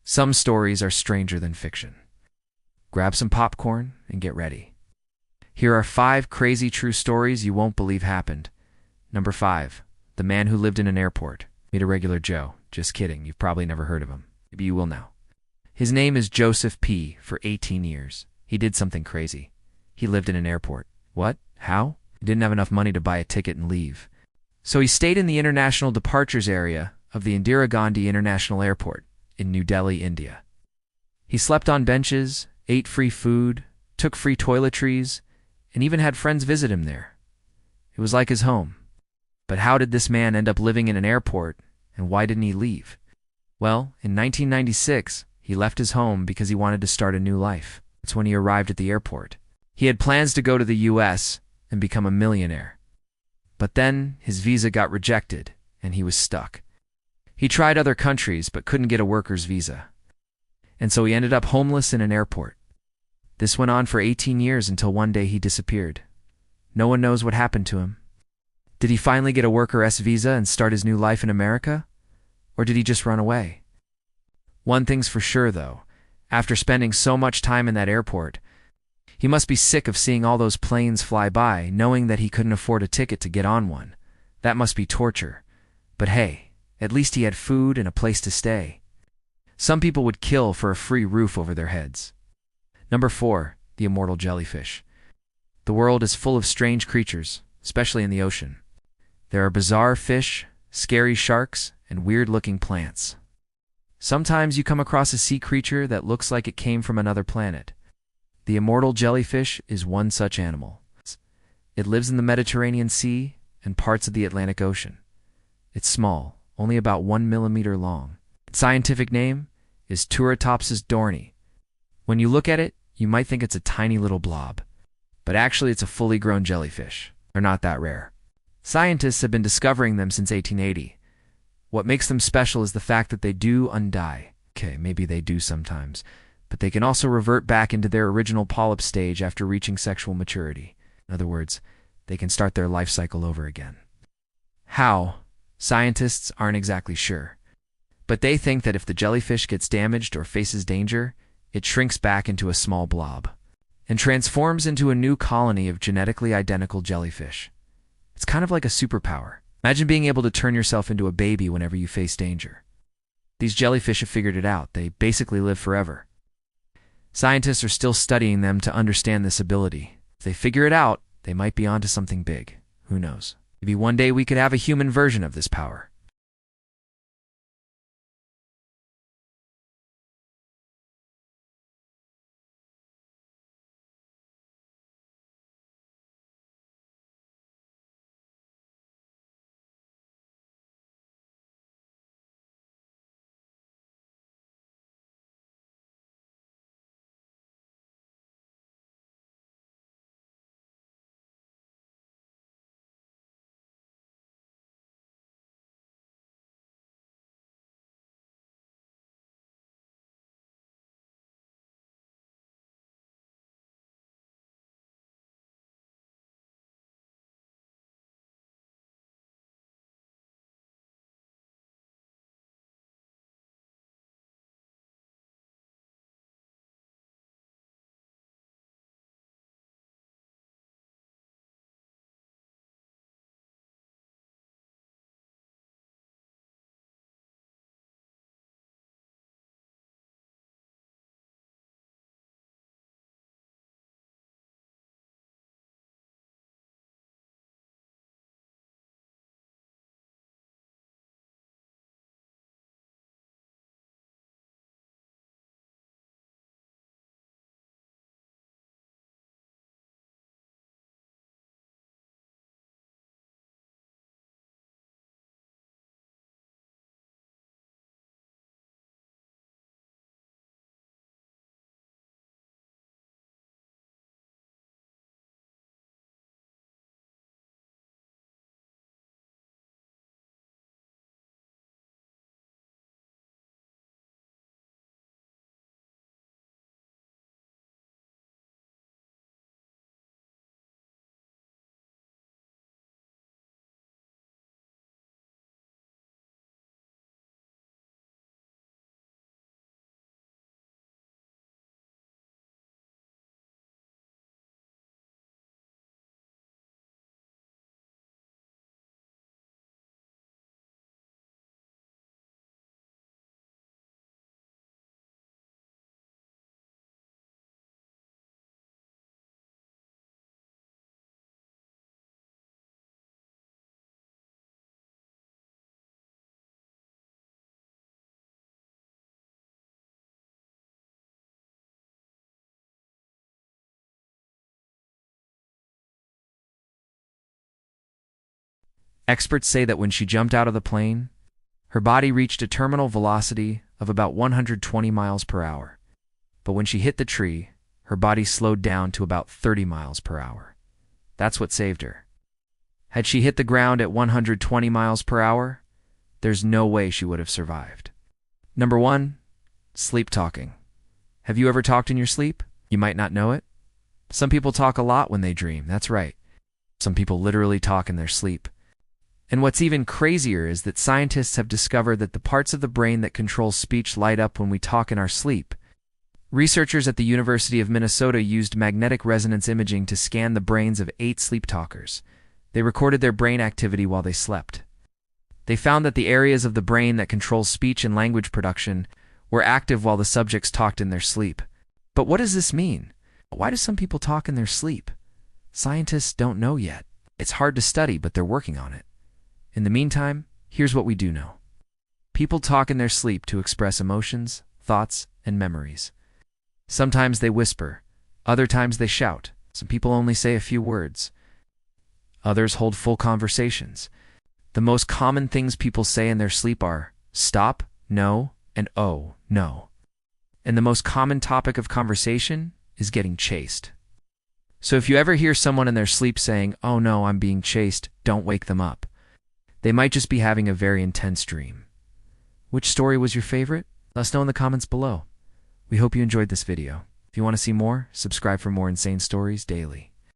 Some stories are stranger than fiction. Grab some popcorn and get ready. Here are 5 crazy true stories you won't believe happened. Number 5. The man who lived in an airport. Meet a regular Joe. Just kidding, you've probably never heard of him. Maybe you will now. His name is Joseph P. For 18 years. He did something crazy. He lived in an airport. What? How? He didn't have enough money to buy a ticket and leave. So he stayed in the international departures area of the Indira Gandhi International Airport in New Delhi, India. He slept on benches, ate free food, took free toiletries, and even had friends visit him there. It was like his home. But how did this man end up living in an airport, and why didn't he leave? Well, in 1996, he left his home because he wanted to start a new life. That's when he arrived at the airport. He had plans to go to the US and become a millionaire. But then his visa got rejected, and he was stuck. He tried other countries but couldn't get a worker's visa. And so he ended up homeless in an airport. This went on for 18 years until one day he disappeared. No one knows what happened to him. Did he finally get a worker S visa and start his new life in America? Or did he just run away? One thing's for sure, though. After spending so much time in that airport, he must be sick of seeing all those planes fly by, knowing that he couldn't afford a ticket to get on one. That must be torture. But hey, at least he had food and a place to stay. Some people would kill for a free roof over their heads. Number 4. The immortal jellyfish. The world is full of strange creatures, especially in the ocean. There are bizarre fish, scary sharks, and weird-looking plants. Sometimes you come across a sea creature that looks like it came from another planet. The immortal jellyfish is one such animal. It lives in the Mediterranean Sea and parts of the Atlantic Ocean. It's small, only about 1 millimeter long. Its scientific name is Turritopsis dohrnii. When you look at it, you might think it's a tiny little blob. But actually it's a fully grown jellyfish. They're not that rare. Scientists have been discovering them since 1880. What makes them special is the fact that they do undie. Okay, maybe they do sometimes. But they can also revert back into their original polyp stage after reaching sexual maturity. In other words, they can start their life cycle over again. How? Scientists aren't exactly sure. But they think that if the jellyfish gets damaged or faces danger, it shrinks back into a small blob and transforms into a new colony of genetically identical jellyfish. It's kind of like a superpower. Imagine being able to turn yourself into a baby whenever you face danger. These jellyfish have figured it out. They basically live forever. Scientists are still studying them to understand this ability. If they figure it out, they might be onto something big. Who knows? Maybe one day we could have a human version of this power. Experts say that when she jumped out of the plane, her body reached a terminal velocity of about 120 miles per hour. But when she hit the tree, her body slowed down to about 30 miles per hour. That's what saved her. Had she hit the ground at 120 miles per hour, there's no way she would have survived. Number 1, sleep talking. Have you ever talked in your sleep? You might not know it. Some people talk a lot when they dream, that's right. Some people literally talk in their sleep. And what's even crazier is that scientists have discovered that the parts of the brain that control speech light up when we talk in our sleep. Researchers at the University of Minnesota used magnetic resonance imaging to scan the brains of 8 sleep talkers. They recorded their brain activity while they slept. They found that the areas of the brain that control speech and language production were active while the subjects talked in their sleep. But what does this mean? Why do some people talk in their sleep? Scientists don't know yet. It's hard to study, but they're working on it. In the meantime, here's what we do know. People talk in their sleep to express emotions, thoughts, and memories. Sometimes they whisper, other times they shout. Some people only say a few words. Others hold full conversations. The most common things people say in their sleep are stop, no, and oh, no. And the most common topic of conversation is getting chased. So if you ever hear someone in their sleep saying, "Oh no, I'm being chased," don't wake them up. They might just be having a very intense dream. Which story was your favorite? Let us know in the comments below. We hope you enjoyed this video. If you want to see more, subscribe for more insane stories daily.